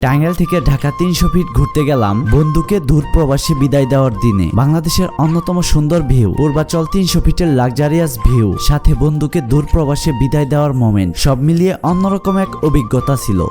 টাঙ্গাইল থেকে ঢাকা ৩০০ ফিট ঘুরতে গেলাম বন্ধুকে দূর প্রবাসী বিদায় দেওয়ার দিনে। বাংলাদেশের অন্যতম সুন্দর ভিউ, পূর্বাচল ৩০০ ফিটের লাক্সারিয়াস ভিউ, সাথে বন্ধুকে দূর প্রবাসে বিদায় দেওয়ার মোমেন্ট, সব মিলিয়ে অন্যরকম এক অভিজ্ঞতা ছিল।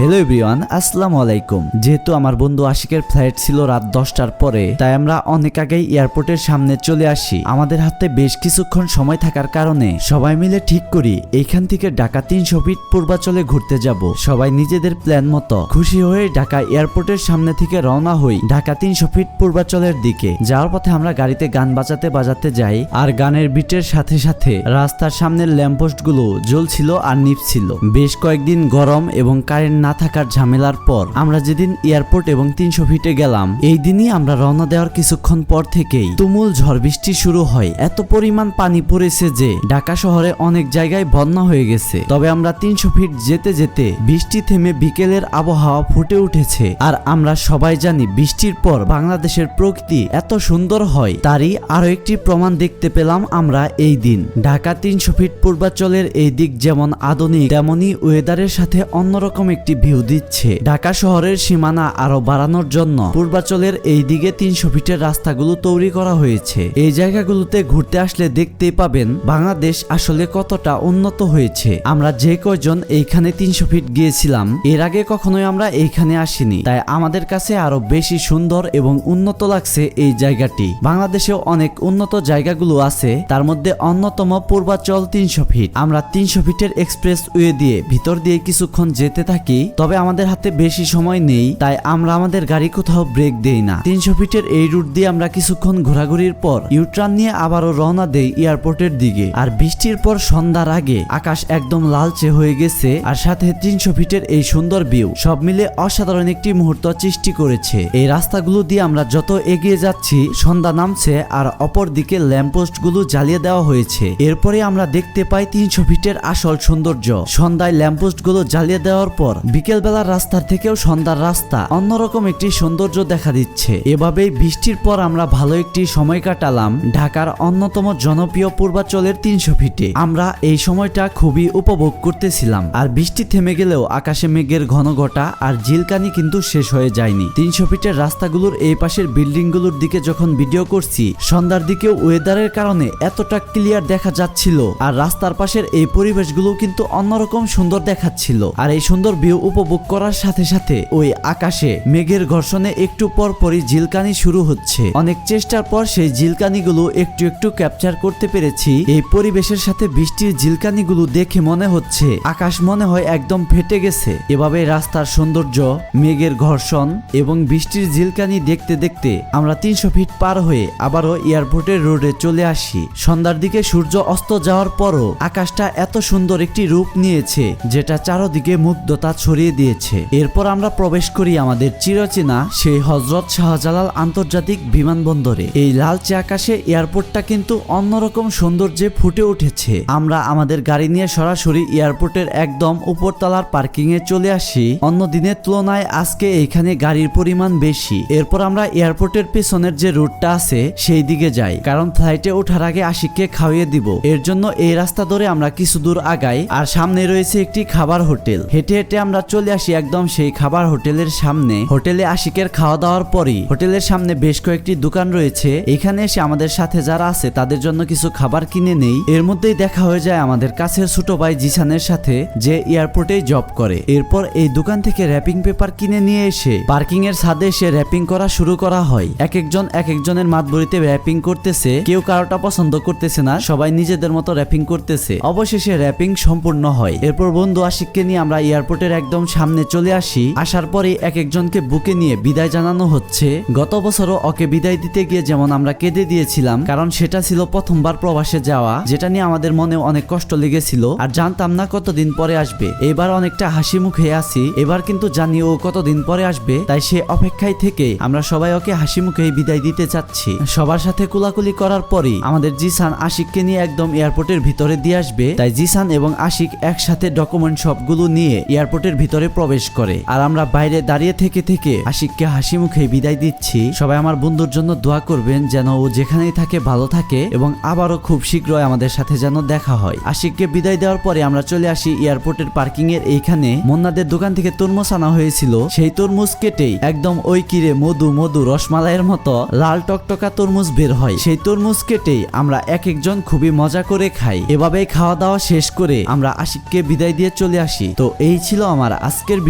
হ্যালো এভরিওয়ান, আসসালামু আলাইকুম। যেহেতু আমার বন্ধু আশিকের ফ্লাইট ছিল রাত 10টার পরে, তাই আমরা অনেক আগেই এয়ারপোর্টের সামনে চলে আসি। আমাদের হাতে বেশ কিছুক্ষণ সময় থাকার কারণে সবাই মিলে ঠিক করি এইখান থেকে ঢাকা ৩০০ ফিট পূর্বাচলে ঘুরতে যাব। সবাই নিজেদের প্ল্যান মতো খুশি হয়ে ঢাকা এয়ারপোর্টের সামনে থেকে রওনা হই ঢাকা ৩০০ ফিট পূর্বাচলের দিকে। যাওয়ার পথে আমরা গাড়িতে গান বাজাতে যাই, আর গানের বিটের সাথে সাথে রাস্তার সামনের ল্যাম্পপোস্ট গুলো জ্বলছিল আর নিভছিল। বেশ কয়েকদিন গরম এবং কারেন্ট না থাকার ঝামেলার পর আমরা যেদিন এয়ারপোর্ট এবং ৩০০ ফিটে গেলাম, এই দিনই আমরা রওনা দেওয়ার কিছুক্ষণ পর থেকেই তুমুল ঝড় বৃষ্টি শুরু হয়। এত পরিমাণ পানি পড়েছে যে ঢাকা শহরে অনেক জায়গায় বন্যা হয়ে গেছে। তবে আমরা ৩০০ ফিট যেতে যেতে বৃষ্টি থেমে বিকেলের আবহাওয়া ফুটে উঠেছে। আর আমরা সবাই জানি বৃষ্টির পর বাংলাদেশের প্রকৃতি এত সুন্দর হয়, তারই আরো একটি প্রমাণ দেখতে পেলাম আমরা এই দিন। ঢাকা ৩০০ ফিট পূর্বাচলের এই দিক যেমন আধুনিক, তেমনি ওয়েদারের সাথে অন্যরকম একটি ভিউ দিচ্ছে। ঢাকা শহরের সীমানা আরো বাড়ানোর জন্য পূর্বাচলের এই দিকে ৩০০ ফিটের রাস্তাগুলো তৈরি করা হয়েছে। এই জায়গাগুলোতে ঘুরতে আসলে দেখতেই পাবেন বাংলাদেশ আসলে কতটা উন্নত হয়েছে। আমরা যে কয়জন এইখানে ৩০০ ফিট গিয়েছিলাম, এর আগে কখনোই আমরা এইখানে আসিনি, তাই আমাদের কাছে আরো বেশি সুন্দর এবং উন্নত লাগছে এই জায়গাটি। বাংলাদেশেও অনেক উন্নত জায়গাগুলো আছে, তার মধ্যে অন্যতম পূর্বাচল ৩০০ ফিট। আমরা ৩০০ ফিটের এক্সপ্রেস ওয়ে দিয়ে ভিতর দিয়ে কিছুক্ষণ যেতে থাকি, তবে আমাদের হাতে বেশি সময় নেই, তাই আমরা আমাদের গাড়ি কোথাও ব্রেক দেই না। ৩০০ ফিটের এই রুট দিয়ে আমরা কিছুক্ষণ ঘোরাঘুরির পর ইউটার্ন নিয়ে আবারও রওনা দেই এয়ারপোর্টের দিকে। আর বৃষ্টির পর সন্ধ্যার আগে আকাশ একদম লালচে হয়ে গেছে, আর সাথে ৩০০ ফিটের এই সুন্দর ভিউ সব মিলে অসাধারণ একটি মুহূর্ত সৃষ্টি করেছে। এই রাস্তাগুলো দিয়ে আমরা যত এগিয়ে যাচ্ছি সন্ধ্যা নামছে, আর অপর দিকে ল্যাম্পপোস্ট গুলো জ্বালিয়ে দেওয়া হয়েছে। এরপরে আমরা দেখতে পাই ৩০০ ফিটের আসল সৌন্দর্য। সন্ধ্যায় ল্যাম্পপোস্ট গুলো জ্বালিয়ে দেওয়ার পর বিকেলবেলার রাস্তার থেকেও সন্ধ্যার রাস্তা অন্যরকম একটি সৌন্দর্য দেখা দিচ্ছে। এভাবেই বৃষ্টির পর আমরা ভালো একটি সময় কাটালাম ঢাকার অন্যতম জনপ্রিয় পূর্বাচলের ৩০০ ফিটে। আমরা এই সময়টা খুবই উপভোগ করতেছিলাম, আর বৃষ্টি থেমে গেলেও আকাশে মেঘের ঘন ঘটা আর ঝিলকানি কিন্তু শেষ হয়ে যায়নি। ৩০০ ফিটের রাস্তাগুলোর এই পাশের বিল্ডিং গুলোর দিকে যখন ভিডিও করছি, সন্ধ্যার দিকে ওয়েদারের কারণে এতটা ক্লিয়ার দেখা যাচ্ছিল, আর রাস্তার পাশের এই পরিবেশগুলো কিন্তু অন্যরকম সুন্দর দেখাচ্ছিল। আর এই সুন্দর ভিউ উপভোগ করার সাথে সাথে ওই আকাশে মেঘের ঘর্ষণে একটু পর পরই ঝিলকানি শুরু হচ্ছে। অনেক চেষ্টার পর সেই ঝিলকানিগুলো একটু একটু ক্যাপচার করতে পেরেছি। এই পরিবেশের সাথে বৃষ্টির ঝিলকানিগুলো দেখে মনে হচ্ছে আকাশ মনে হয় একদম ফেটে গেছে। এভাবে রাস্তার সৌন্দর্য, মেঘের ঘর্ষণ এবং বৃষ্টির ঝিলকানি দেখতে দেখতে আমরা ৩০০ ফিট পার হয়ে আবারও এয়ারপোর্টের রোডে চলে আসি। সন্ধ্যার দিকে সূর্য অস্ত যাওয়ার পরও আকাশটা এত সুন্দর একটি রূপ নিয়েছে, যেটা চারদিকে মুগ্ধতা ছড়িয়ে দিয়েছে। এরপর আমরা প্রবেশ করি আমাদের চিরচেনা সেই হযরত শাহজালাল আন্তর্জাতিক বিমানবন্দরে। এই লালচে আকাশে এয়ারপোর্টটা কিন্তু অন্যরকম সৌন্দর্যে ফুটে উঠেছে। আমরা আমাদের গাড়ি নিয়ে সরাসরি এয়ারপোর্টের একদম উপরতলার পার্কিং এ চলে আসি। অন্য দিনের তুলনায় আজকে এইখানে গাড়ির পরিমাণ বেশি। এরপর আমরা এয়ারপোর্টের পেছনের যে রুটটা আছে সেই দিকে যাই, কারণ ফ্লাইটে ওঠার আগে আশিককে খাওয়িয়ে দিব। এর জন্য এই রাস্তা ধরে আমরা কিছু দূর আগাই, আর সামনে রয়েছে একটি খাবার হোটেল। হেঁটে হেঁটে আমরা চলে আসি একদম সেই খাবার হোটেলের সামনে। হোটেলে আশিকের খাওয়া দাওয়ার পরই হোটেলের সামনে বেশ কয়েকটি দোকান রয়েছে। এখানে এসে আমাদের সাথে যারা আছে তাদের জন্য কিছু খাবার কিনে নেই। এর মধ্যেই দেখা হয়ে যায় আমাদের কাছের ছোট ভাই জিসানের সাথে, যে এয়ারপোর্টেই জব করে। এরপর এই দোকান থেকে র্যাপিং পেপার কিনে নিয়ে এসে পার্কিং এর ছাদে এসে র্যাপিং করা শুরু করা হয়। এক একজনের মাতবরিতে র্যাপিং করতেছে, কেউ কারোটা পছন্দ করতেছে না, সবাই নিজেদের মতো র্যাপিং করতেছে। অবশেষে র্যাপিং সম্পূর্ণ হয়। এরপর বন্ধু আশিককে নিয়ে আমরা এয়ারপোর্টের একদম সামনে চলে আসি। আসার পরে এক একজনকে বুকে নিয়ে বিদায় জানানো হচ্ছে। গত বছরও ওকে বিদায় দিতে গিয়ে যেমন আমরা কেঁদে দিয়েছিলাম, কারণ সেটা ছিল প্রথমবার প্রবাসে যাওয়া, যেটা নিয়ে আমাদের মনে অনেক কষ্ট লেগেছিল, আর জানতাম না কতদিন পরে আসবে। এবার অনেকটা হাসি মুখে আছি, এবার কিন্তু জানি ও কতদিন পরে আসবে, তাই সে অপেক্ষায় থেকে আমরা সবাই ওকে হাসি মুখে বিদায় দিতে চাচ্ছি। সবার সাথে কুলাকুলি করার পরই আমাদের জিসান আশিককে নিয়ে একদম এয়ারপোর্টের ভিতরে দিয়ে আসবে, তাই জিসান এবং আশিক একসাথে ডকুমেন্ট সবগুলো নিয়ে এয়ারপোর্টের ভিতরে প্রবেশ করে আর আমরা বাইরে দাঁড়িয়ে থেকে থেকে আশিককে হাসি মুখে বিদায় দিচ্ছি। সবাই আমার বন্ধুর জন্য দোয়া করবেন যেন ও যেখানেই থাকে ভালো থাকে এবং আবারও খুব শীঘ্রই আমাদের সাথে যেন দেখা হয়। আশিককে বিদায় দেওয়ার পরে আমরা চলে আসি এয়ারপোর্টের পার্কিং এর এইখানে। মুন্নাদের দোকান থেকে তরমুজ আনা হয়েছিল, সেই তরমুজ কেটেই একদম ওই কিরে মধু মধু রসমালাইয়ের মতো লাল টকটকা তরমুজ বের হয়। সেই তরমুজ কেটেই আমরা এক একজন খুবই মজা করে খাই। এভাবেই খাওয়া দাওয়া শেষ করে আমরা আশিককে বিদায় দিয়ে চলে আসি। তো এই ছিল আমার আজকের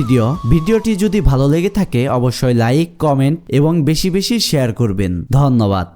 ভিডিওটি যদি ভালো লেগে থাকে অবশ্যই লাইক, কমেন্ট এবং বেশি বেশি শেয়ার করবেন। ধন্যবাদ।